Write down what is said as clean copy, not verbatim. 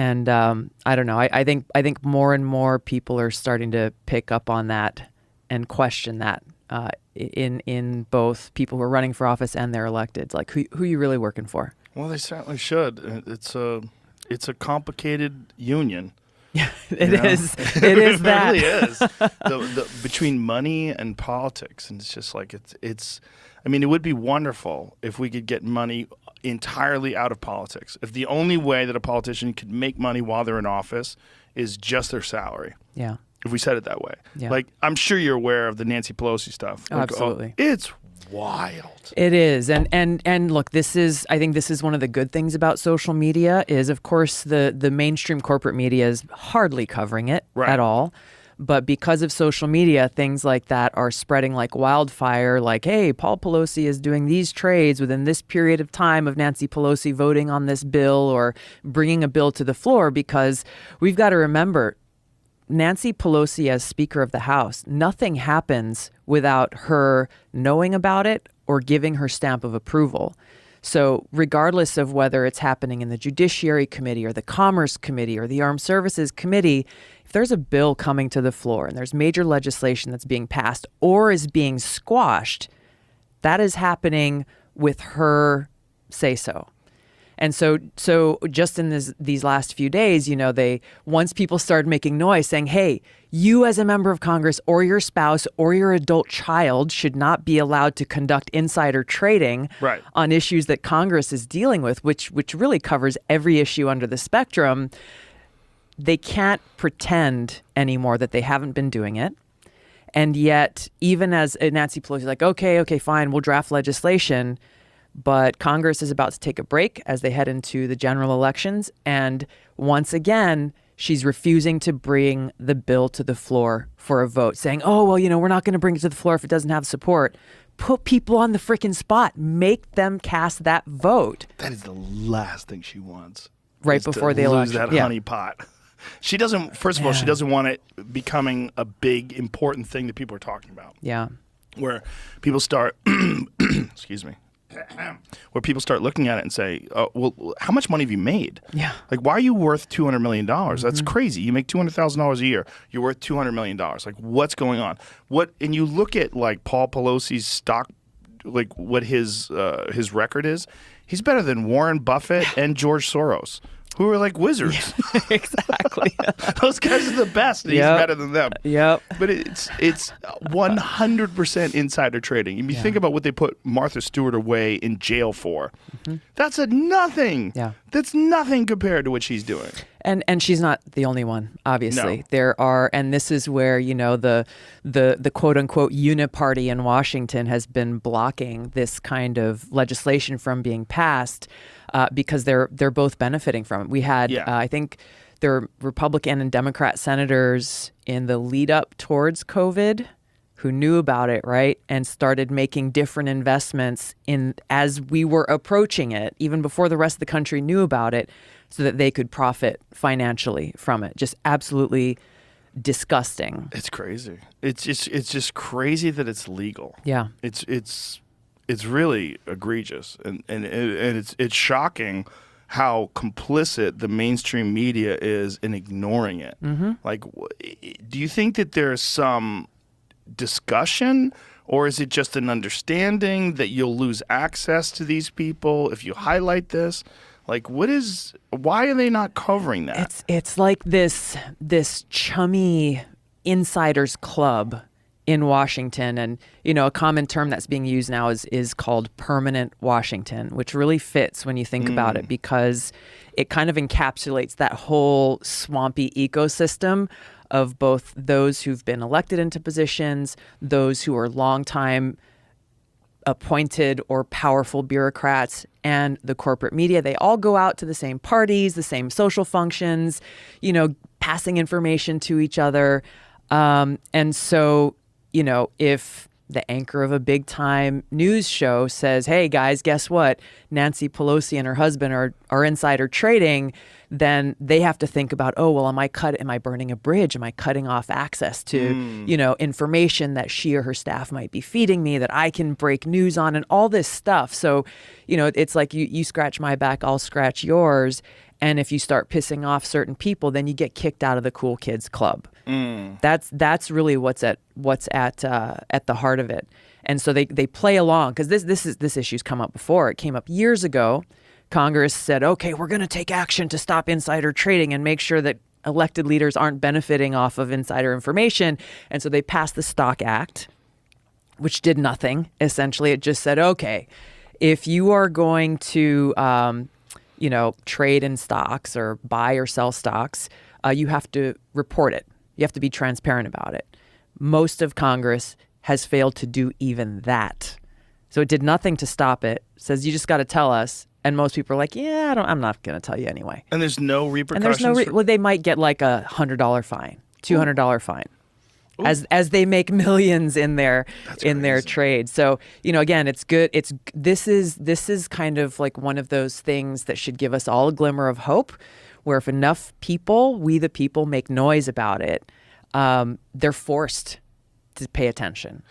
And I don't know. I think more and more people are starting to pick up on that and question that in both people who are running for office and their electeds. Like, who are you really working for? Well, they certainly should. It's a complicated union. Yeah, it is. It is that. It really is. The between money and politics, and it's just like it's. I mean, it would be wonderful if we could get money entirely out of politics. If the only way that a politician could make money while they're in office is just their salary. Yeah. If we said it that way. Yeah. Like, I'm sure you're aware of the Nancy Pelosi stuff. Oh, absolutely. It's wild. It is. And look, I think this is one of the good things about social media is, of course, the mainstream corporate media is hardly covering it at all. But because of social media, things like that are spreading like wildfire, like, hey, Paul Pelosi is doing these trades within this period of time of Nancy Pelosi voting on this bill or bringing a bill to the floor, because we've got to remember, Nancy Pelosi as Speaker of the House, nothing happens without her knowing about it or giving her stamp of approval. So regardless of whether it's happening in the Judiciary Committee or the Commerce Committee or the Armed Services Committee, if there's a bill coming to the floor and there's major legislation that's being passed or is being squashed, that is happening with her say-so. And so just in these last few days, once people started making noise saying, hey, you as a member of Congress or your spouse or your adult child should not be allowed to conduct insider trading on issues that Congress is dealing with, which really covers every issue under the spectrum. They can't pretend anymore that they haven't been doing it. And yet, even as Nancy Pelosi is like, okay, fine, we'll draft legislation. But Congress is about to take a break as they head into the general elections. And once again, she's refusing to bring the bill to the floor for a vote, saying, oh, well, we're not going to bring it to the floor if it doesn't have support. Put people on the freaking spot. Make them cast that vote. That is the last thing she wants. Right before the election. Lose that honey pot. She doesn't, first of all, she doesn't want it becoming a big, important thing that people are talking about. Yeah. Where people start, excuse me. Where people start looking at it and say, oh, well, how much money have you made? Yeah. Like, why are you worth $200 million? That's crazy. You make $200,000 a year. You're worth $200 million. Like, what's going on? And you look at, like, Paul Pelosi's stock, like, what his record is. He's better than Warren Buffett and George Soros, who are like wizards. Yeah, exactly. Those guys are the best. And he's better than them. Yep. But it's 100% insider trading. If you think about what they put Martha Stewart away in jail for, that's nothing. Yeah. That's nothing compared to what she's doing. And she's not the only one, obviously. No. There are, and this is where, the quote unquote uniparty in Washington has been blocking this kind of legislation from being passed because they're both benefiting from it. We had, I think there are Republican and Democrat senators in the lead up towards COVID who knew about it, right? And started making different investments in as we were approaching it, even before the rest of the country knew about it, so that they could profit financially from it. Just absolutely disgusting. It's crazy. It's just crazy that it's legal. Yeah. It's really egregious, and it's shocking how complicit the mainstream media is in ignoring it. Like, do you think that there's some discussion, or is it just an understanding that you'll lose access to these people if you highlight this? Like, why are they not covering that? It's like this chummy insiders club in Washington. And, a common term that's being used now is called permanent Washington, which really fits when you think about it, because it kind of encapsulates that whole swampy ecosystem of both those who've been elected into positions, those who are longtime appointed or powerful bureaucrats, and the corporate media. They all go out to the same parties, the same social functions, passing information to each other. And so, if the anchor of a big time news show says, hey guys, guess what? Nancy Pelosi and her husband are insider trading, then they have to think about, oh, well, am I burning a bridge? Am I cutting off access to, information that she or her staff might be feeding me that I can break news on, and all this stuff. So, it's like you scratch my back, I'll scratch yours. And if you start pissing off certain people, then you get kicked out of the cool kids club. That's really what's at the heart of it. And so they play along, because this issue's come up before. It came up years ago. Congress said, okay, we're going to take action to stop insider trading and make sure that elected leaders aren't benefiting off of insider information. And so they passed the Stock Act, which did nothing. Essentially, it just said, okay, if you are going to trade in stocks or buy or sell stocks, you have to report it. You have to be transparent about it. Most of Congress has failed to do even that. So it did nothing to stop it. It says, you just got to tell us. And most people are like, yeah, I'm not going to tell you anyway. And there's no repercussions? And there's well, they might get like $100 fine, $200 fine. Ooh. As they make millions in their trade. So, again, it's good. This is kind of like one of those things that should give us all a glimmer of hope, where if enough people, we the people, make noise about it, they're forced to pay attention.